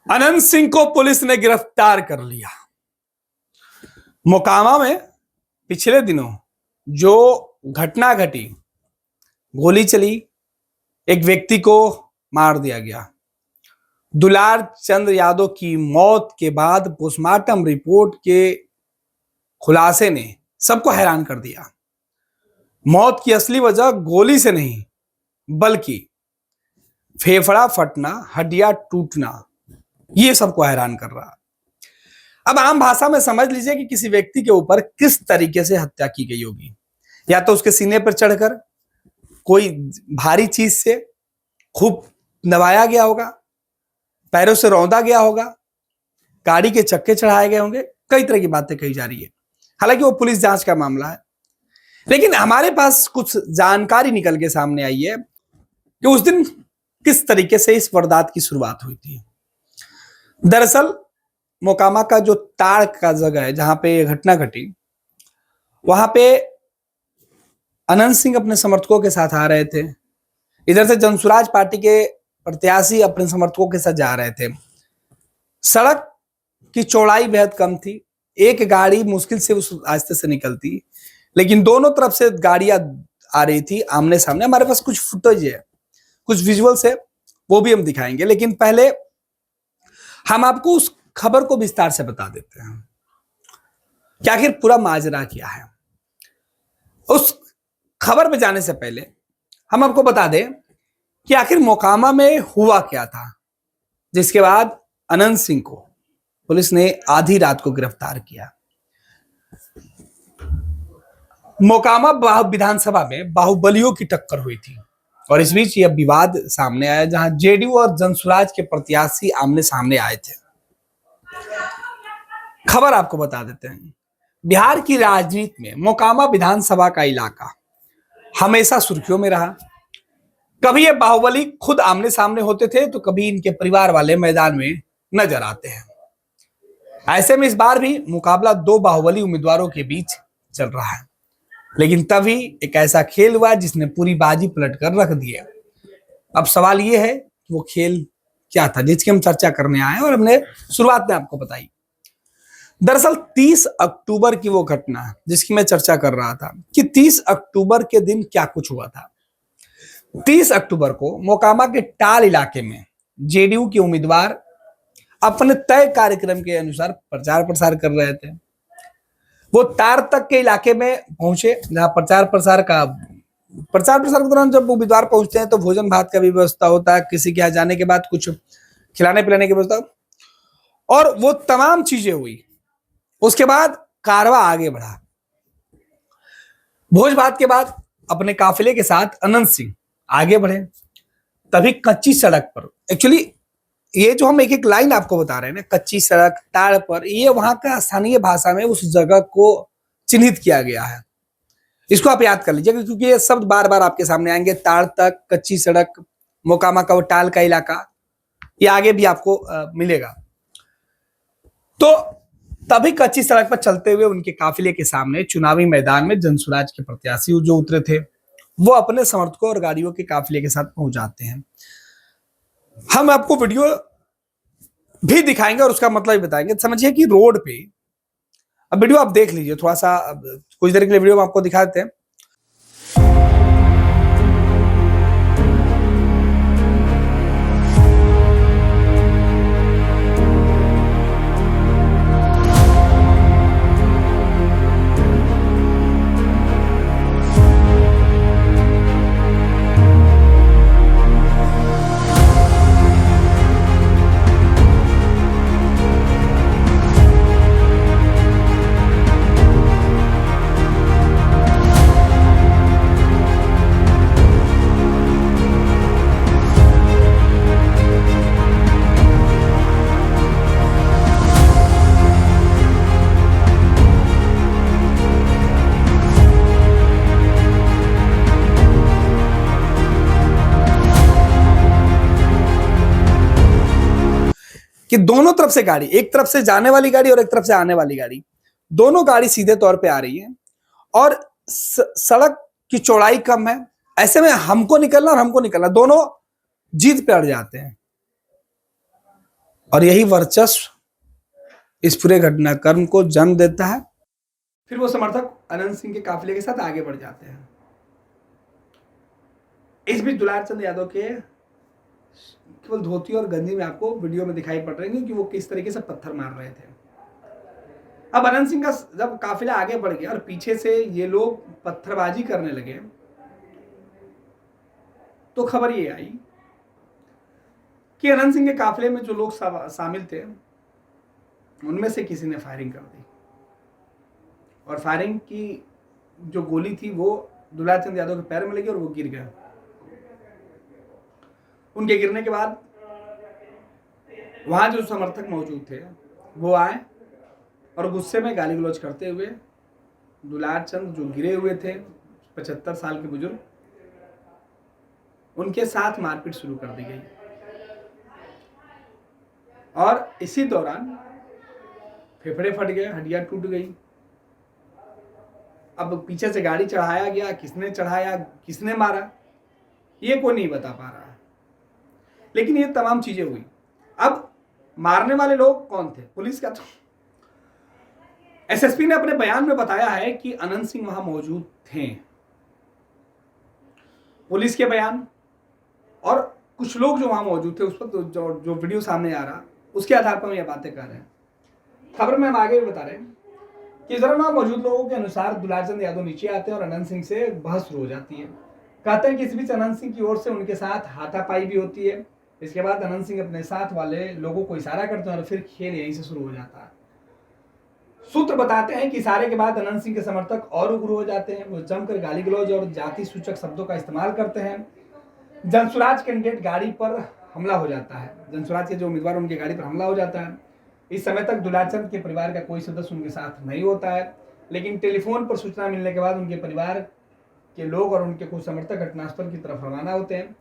अनंत सिंह को पुलिस ने गिरफ्तार कर लिया। मोकामा में पिछले दिनों जो घटना घटी, गोली चली, एक व्यक्ति को मार दिया गया। दुलार चंद्र यादव की मौत के बाद पोस्टमार्टम रिपोर्ट के खुलासे ने सबको हैरान कर दिया। मौत की असली वजह गोली से नहीं बल्कि फेफड़ा फटना, हड्डियां टूटना, ये सबको हैरान कर रहा। अब आम भाषा में समझ लीजिए कि किसी व्यक्ति के ऊपर किस तरीके से हत्या की गई होगी। या तो उसके सीने पर चढ़कर कोई भारी चीज से खूब दबाया गया होगा, पैरों से रौंदा गया होगा, गाड़ी के चक्के चढ़ाए गए होंगे, कई तरह की बातें कही जा रही है। हालांकि वो पुलिस जांच का मामला है, लेकिन हमारे पास कुछ जानकारी निकल के सामने आई है कि उस दिन किस तरीके से इस वारदात की शुरुआत हुई थी। दरअसल मोकामा का जो ताड़ का जगह है जहां पे ये घटना घटी, वहां पे अनंत सिंह अपने समर्थकों के साथ आ रहे थे। इधर से जनसुराज पार्टी के प्रत्याशी अपने समर्थकों के साथ जा रहे थे। सड़क की चौड़ाई बेहद कम थी, एक गाड़ी मुश्किल से उस रास्ते से निकलती, लेकिन दोनों तरफ से गाड़ियां आ रही थी आमने सामने। हमारे पास कुछ फुटेज है, कुछ विजुअल्स है, वो भी हम दिखाएंगे, लेकिन पहले हम आपको उस खबर को विस्तार से बता देते हैं कि आखिर पूरा माजरा क्या है। उस खबर में जाने से पहले हम आपको बता दें कि आखिर मोकामा में हुआ क्या था, जिसके बाद अनंत सिंह को पुलिस ने आधी रात को गिरफ्तार किया। मोकामा विधानसभा में बाहुबलियों की टक्कर हुई थी और इस बीच यह विवाद सामने आया जहां जेडीयू और जनसुराज के प्रत्याशी आमने सामने आए थे। खबर आपको बता देते हैं, बिहार की राजनीति में मोकामा विधानसभा का इलाका हमेशा सुर्खियों में रहा। कभी ये बाहुबली खुद आमने सामने होते थे तो कभी इनके परिवार वाले मैदान में नजर आते हैं। ऐसे में इस बार भी मुकाबला दो बाहुबली उम्मीदवारों के बीच चल रहा है, लेकिन तभी एक ऐसा खेल हुआ जिसने पूरी बाजी पलट कर रख दी है। अब सवाल यह है कि वो खेल क्या था जिसकी हम चर्चा करने आए और हमने शुरुआत में आपको बताई। दरअसल 30 अक्टूबर की वो घटना जिसकी मैं चर्चा कर रहा था कि 30 अक्टूबर के दिन क्या कुछ हुआ था। 30 अक्टूबर को मोकामा के टाल इलाके में जेडीयू के उम्मीदवार अपने तय कार्यक्रम के अनुसार प्रचार प्रसार कर रहे थे। वो तार तक के इलाके में पहुंचे जहां प्रचार प्रसार के दौरान जब उम्मीदवार पहुंचते हैं तो भोजन भात का भी व्यवस्था होता है, किसी के यहाँ जाने के बाद कुछ खिलाने पिलाने की व्यवस्था, और वो तमाम चीजें हुई। उसके बाद कारवां आगे बढ़ा। भोज भात के बाद अपने काफिले के साथ अनंत सिंह आगे बढ़े। तभी कच्ची सड़क पर, एक्चुअली ये जो हम एक एक लाइन आपको बता रहे हैं ना, कच्ची सड़क, ताड़ पर, ये वहां का स्थानीय भाषा में उस जगह को चिन्हित किया गया है। इसको आप याद कर लीजिएगा क्योंकि ये शब्द बार बार आपके सामने आएंगे। ताड़ तक, कच्ची सड़क, मोकामा का वो टाल का इलाका, ये आगे भी आपको मिलेगा। तो तभी कच्ची सड़क पर चलते हुए उनके काफिले के सामने चुनावी मैदान में जनसुराज के प्रत्याशी जो उतरे थे वो अपने समर्थकों और गाड़ियों के काफिले के साथ पहुंच जाते हैं। हम आपको वीडियो भी दिखाएंगे और उसका मतलब भी बताएंगे। समझिए कि रोड पे, अब वीडियो आप देख लीजिए, थोड़ा सा कुछ देर के लिए वीडियो में आपको दिखा देते हैं। कि दोनों तरफ से गाड़ी, एक तरफ से जाने वाली गाड़ी और एक तरफ से आने वाली गाड़ी, दोनों गाड़ी सीधे तौर पे आ रही है और सड़क की चौड़ाई कम है। ऐसे में हमको निकलना और हमको निकलना दोनों जीत पे अड़ जाते हैं और यही वर्चस्व इस पूरे घटनाक्रम को जन्म देता है। फिर वो समर्थक अनंत सिंह के काफिले के साथ आगे बढ़ जाते हैं। इस बीच दुलार चंद यादव के केवल धोती और गंजी में आपको वीडियो में दिखाई पड़ रहे हैं कि वो किस तरीके से पत्थर मार रहे थे। अब अनंत सिंह का जब काफिला आगे बढ़ गया और पीछे से ये लोग पत्थरबाजी करने लगे तो खबर ये आई कि अनंत सिंह के काफिले में जो लोग शामिल थे उनमें से किसी ने फायरिंग कर दी और फायरिंग की जो गोली थी वो दुलार चंद यादव के पैर में लगी और वो गिर गया। उनके गिरने के बाद वहां जो समर्थक मौजूद थे वो आए और गुस्से में गाली गलौज करते हुए दुलार चंद जो गिरे हुए थे 75 साल के बुजुर्ग, उनके साथ मारपीट शुरू कर दी गई और इसी दौरान फेफड़े फट गए, हड्डियां टूट गई। अब पीछे से गाड़ी चढ़ाया गया, किसने चढ़ाया, किसने मारा, ये कोई नहीं बता पा रहा है, लेकिन ये तमाम चीजें हुई। अब मारने वाले लोग कौन थे? पुलिस का तो एसएसपी ने अपने बयान में बताया है कि अनंत सिंह वहां मौजूद थे। पुलिस के बयान और कुछ लोग जो वहां मौजूद थे उस पर जो वीडियो सामने आ रहा उसके आधार पर हम ये बातें कर रहे हैं। खबर में हम आगे भी बता रहे हैं कि जरा वहां मौजूद लोगों के अनुसार दुलार चंद यादव नीचे आते हैं और अनंत सिंह से बहस शुरू हो जाती है। कहते हैं कि इस बीच अनंत सिंह की ओर से उनके साथ हाथापाई भी होती है। इसके बाद अनंत सिंह अपने साथ वाले लोगों को इशारा करते हैं और फिर खेल यहीं से शुरू हो जाता है। सूत्र बताते हैं कि इशारे के बाद अनंत सिंह के समर्थक और उग्र हो जाते हैं। वो जमकर गाली गलौज और जाति सूचक शब्दों का इस्तेमाल करते हैं। जनसुराज कैंडिडेट गाड़ी पर हमला हो जाता है। जनसुराज के जो उम्मीदवार उनकी गाड़ी पर हमला हो जाता है। इस समय तक दुलार चंद के परिवार का कोई सदस्य उनके साथ नहीं होता है, लेकिन टेलीफोन पर सूचना मिलने के बाद उनके परिवार के लोग और उनके कुछ समर्थक घटनास्थल की तरफ रवाना होते हैं।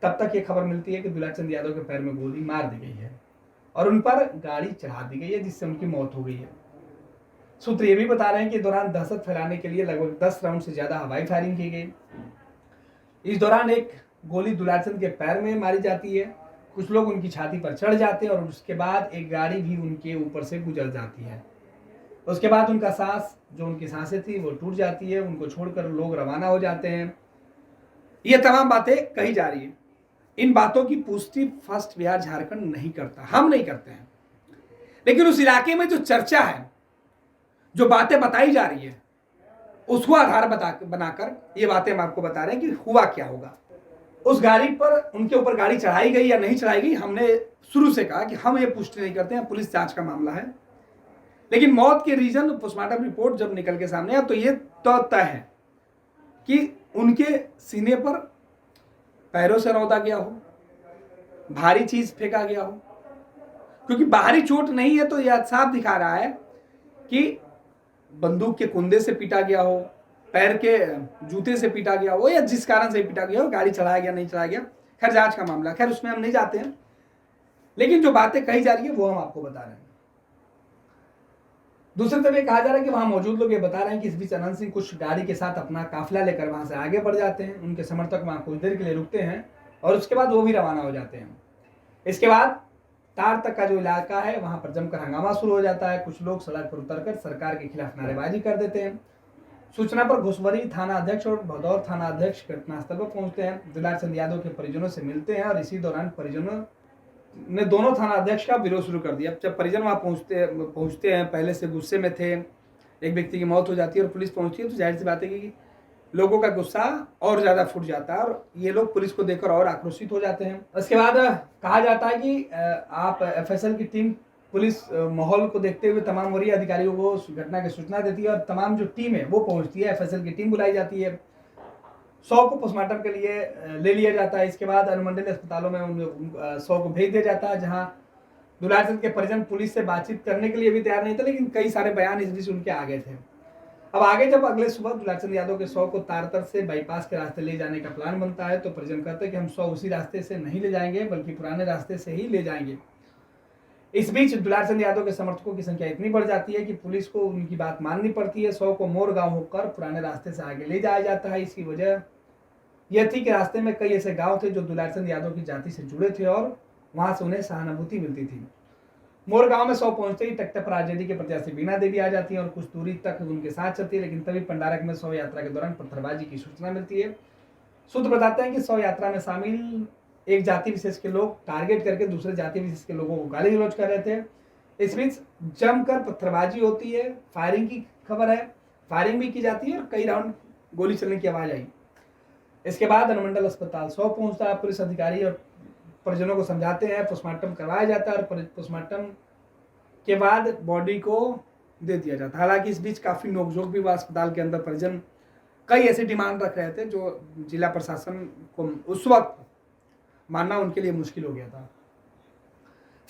तब तक ये खबर मिलती है कि दुलार चंद यादव के पैर में गोली मार दी गई है और उन पर गाड़ी चढ़ा दी गई है, जिससे उनकी मौत हो गई है। सूत्र ये भी बता रहे हैं कि दौरान दहशत फैलाने के लिए लगभग 10 राउंड से ज्यादा हवाई फायरिंग की गई। इस दौरान एक गोली दुलार चंद के पैर में मारी जाती है, कुछ लोग उनकी छाती पर चढ़ जाते हैं और उसके बाद एक गाड़ी भी उनके ऊपर से गुजर जाती है। उसके बाद उनका सांस जो उनकी सांसें थी वो टूट जाती है, उनको छोड़कर लोग रवाना हो जाते हैं। ये तमाम बातें कही जा रही है। इन बातों की पुष्टि फर्स्ट बिहार झारखंड नहीं करता, हम नहीं करते हैं, लेकिन उस इलाके में जो चर्चा है, जो बातें बताई जा रही है, उसको आधार बनाकर ये बातें हम आपको बता रहे हैं कि हुआ क्या होगा। उस गाड़ी पर उनके ऊपर गाड़ी चढ़ाई गई या नहीं चढ़ाई गई, हमने शुरू से कहा कि हम ये पुष्टि नहीं करते हैं, पुलिस जांच का मामला है। लेकिन मौत के रीजन पोस्टमार्टम रिपोर्ट जब निकल के सामने आया तो ये तय है कि उनके सीने पर पैरों से रौंदा गया हो, भारी चीज फेंका गया हो, क्योंकि बाहरी चोट नहीं है तो यह साफ दिखा रहा है कि बंदूक के कुंदे से पीटा गया हो, पैर के जूते से पीटा गया हो, या जिस कारण से पीटा गया हो, गाड़ी चढ़ाया गया नहीं चढ़ाया गया, खैर जांच का मामला, खैर उसमें हम नहीं जाते हैं। लेकिन जो बातें कही जा रही है वो हम आपको बता रहे हैं। दूसरी तरफ कहा जा रहा है कि वहां मौजूद लोग ये बता रहे हैं कि इस बीच अनंत सिंह कुछ गाड़ी के साथ अपना काफिला लेकर वहां से आगे बढ़ जाते हैं। उनके समर्थक वहां कुछ देर के लिए रुकते हैं और उसके बाद वो भी रवाना हो जाते हैं। इसके बाद तार तक का जो इलाका है वहां पर जमकर हंगामा शुरू हो जाता है। कुछ लोग सड़क पर उतरकर सरकार के खिलाफ नारेबाजी कर देते हैं। सूचना पर घुसवरी थाना अध्यक्ष और भदौर थाना अध्यक्ष घटनास्थल पर पहुंचते हैं, दुलार चंद यादव के परिजनों से मिलते हैं और इसी दौरान परिजनों ने दोनों थाना अध्यक्ष का विरोध शुरू कर दिया। जब परिजन वहां पहुंचते हैं, पहले से गुस्से में थे, एक व्यक्ति की मौत हो जाती है और पुलिस पहुंचती है, तो जाहिर सी बात है कि लोगों का गुस्सा और ज्यादा फूट जाता है और ये लोग पुलिस को देखकर और आक्रोशित हो जाते हैं। उसके बाद कहा जाता है कि आप एफएसएल की टीम पुलिस माहौल को देखते हुए तमाम वरीय अधिकारियों को घटना की सूचना देती है और तमाम जो टीम है वो पहुंचती है। एफएसएल की टीम बुलाई जाती है, 100 को पोस्टमार्टम के लिए ले लिया जाता है। इसके बाद अनुमंडलीय अस्पतालों में 100 को भेज दिया जाता है, जहां दुलार चंद के परिजन पुलिस से बातचीत करने के लिए भी तैयार नहीं थे, लेकिन कई सारे बयान इस बीच उनके आगे थे। अब आगे जब अगले सुबह दुलार चंद यादव के 100 को तारतर से बाईपास के रास्ते ले जाने का प्लान बनता है, तो परिजन कहते हैं कि हम 100 उसी रास्ते से नहीं ले जाएंगे बल्कि पुराने रास्ते से ही ले जाएंगे। इस बीच दुलार चंद यादव के समर्थकों की संख्या इतनी बढ़ जाती है कि पुलिस को उनकी बात माननी पड़ती है। 100 को मोर गांव होकर पुराने रास्ते से आगे ले जाया जाता है। इसकी वजह यह थी कि रास्ते में कई ऐसे गांव थे जो दुलार चंद यादव की जाति से जुड़े थे और वहां से उन्हें सहानुभूति मिलती थी। मोर गांव में 100 पहुंचते ही टकटक आरजेडी के प्रत्याशी बीना देवी आ जाती हैं और कुछ दूरी तक उनके साथ चलती है, लेकिन तभी पंडारक में 100 यात्रा के दौरान पत्थरबाजी की सूचना मिलती है। सूत्र बताते हैं कि 100 यात्रा में शामिल एक जाति विशेष के लोग टारगेट करके दूसरे जाति विशेष के लोगों को गाली गलौज कर रहे थे। इस बीच जमकर पत्थरबाजी होती है, फायरिंग की खबर है, फायरिंग भी की जाती है और कई राउंड गोली चलने की आवाज आई। इसके बाद अनुमंडल अस्पताल 100 पहुंचता है, पुलिस अधिकारी और परिजनों को समझाते हैं, पोस्टमार्टम करवाया जाता है और पोस्टमार्टम के बाद बॉडी को दे दिया जाता है। हालांकि इस बीच काफी नोकझोंक भी हुआ अस्पताल के अंदर। परिजन कई ऐसी डिमांड रख रहे थे जो जिला प्रशासन को उस वक्त मानना उनके लिए मुश्किल हो गया था।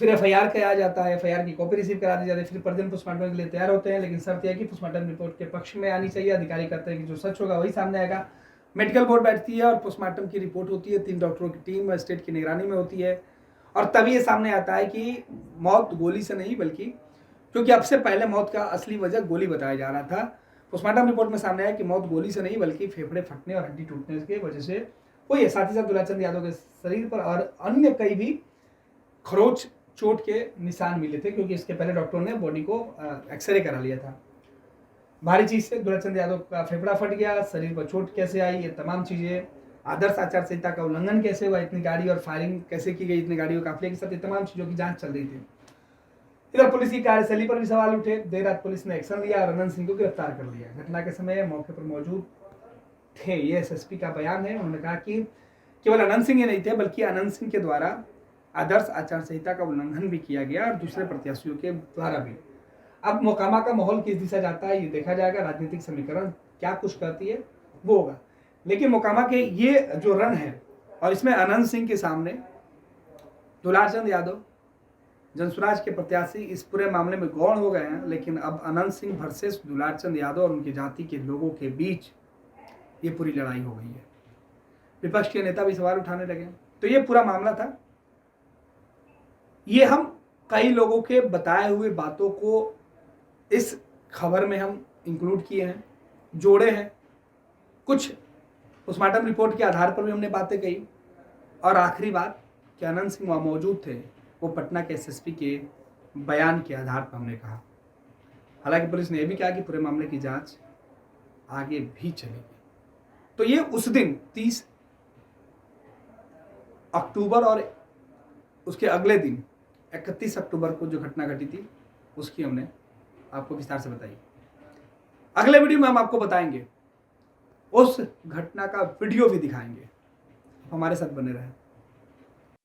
फिर एफआईआर किया जाता है, एफआईआर की कॉपी रिसीव करा दी जाती है। फिर परिजन पोस्टमार्टम के लिए तैयार होते हैं, लेकिन शर्त यह है कि पोस्टमार्टम रिपोर्ट के पक्ष में आनी चाहिए। अधिकारी कहते हैं कि जो सच होगा वही सामने आएगा। मेडिकल बोर्ड बैठती है और पोस्टमार्टम की रिपोर्ट होती है। 3 डॉक्टरों की टीम स्टेट की निगरानी में होती है और तभी ये सामने आता है कि मौत गोली से नहीं, बल्कि क्योंकि अब से पहले मौत का असली वजह गोली बताया जा रहा था। पोस्टमार्टम रिपोर्ट में सामने आया कि मौत गोली से नहीं बल्कि फेफड़े फटने और हड्डी टूटने की वजह से हुई है। साथ ही साथ दुलाचंद यादव के शरीर पर और अन्य कई भी खरोच चोट के निशान मिले थे, क्योंकि इसके पहले डॉक्टरों ने बॉडी को एक्सरे करा लिया था। भारी चीज से दुलाचंद यादव का फेफड़ा फट गया, शरीर पर चोट कैसे आई, ये तमाम चीजें, आदर्श आचार संहिता का उल्लंघन कैसे हुआ, इतनी गाड़ी और फायरिंग कैसे की गई इतनी गाड़ियों काफिले के साथ, ये तमाम चीजों की जांच चल रही थी। इधर पुलिस की कार्यशैली पर भी सवाल उठे। देर रात पुलिस ने एक्शन लिया और अनंत सिंह को गिरफ्तार कर लिया। घटना के समय मौके पर मौजूद थे, ये एसएसपी का बयान है। उन्होंने कहा कि केवल अनंत सिंह ही नहीं थे, बल्कि अनंत सिंह के द्वारा आदर्श आचार संहिता का उल्लंघन भी किया गया और दूसरे प्रत्याशियों के द्वारा भी। अब मोकामा का माहौल किस दिशा जाता है ये देखा जाएगा। राजनीतिक समीकरण क्या कुछ कहती है वो होगा, लेकिन मोकामा के ये जो रन है और इसमें अनंत सिंह के सामने दुलारचंद यादव जनसुराज के प्रत्याशी इस पूरे मामले में गौण हो गए हैं। लेकिन अब अनंत सिंह वर्सेस दुलारचंद यादव और उनकी जाति के लोगों के बीच ये पूरी लड़ाई हो गई है। विपक्ष के नेता भी सवाल उठाने लगे। तो ये पूरा मामला था। ये हम कई लोगों के बताए हुए बातों को इस खबर में हम इंक्लूड किए हैं, जोड़े हैं। कुछ पोस्टमार्टम रिपोर्ट के आधार पर भी हमने बातें कही और आखिरी बात कि अनंत सिंह वहाँ मौजूद थे, वो पटना के एसएसपी के बयान के आधार पर हमने कहा। हालांकि पुलिस ने यह भी कहा कि पूरे मामले की जांच आगे भी चलेगी। तो ये उस दिन 30 अक्टूबर और उसके अगले दिन 31 अक्टूबर को जो घटना घटी थी उसकी हमने आपको विस्तार से बताई। अगले वीडियो में हम आपको बताएंगे, उस घटना का वीडियो भी दिखाएंगे। हमारे साथ बने रहें।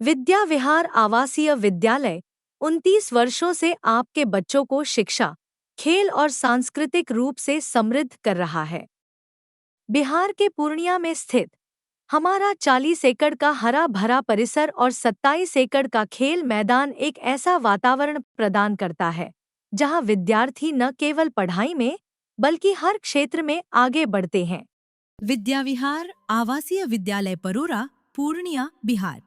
विद्या विहार आवासीय विद्यालय 29 वर्षों से आपके बच्चों को शिक्षा, खेल और सांस्कृतिक रूप से समृद्ध कर रहा है। बिहार के पूर्णिया में स्थित हमारा 40 एकड़ का हरा भरा परिसर और 27 एकड़ का खेल मैदान एक ऐसा वातावरण प्रदान करता है जहां विद्यार्थी न केवल पढ़ाई में बल्कि हर क्षेत्र में आगे बढ़ते हैं। विद्या विहार आवासीय विद्यालय परोरा, पूर्णिया, बिहार।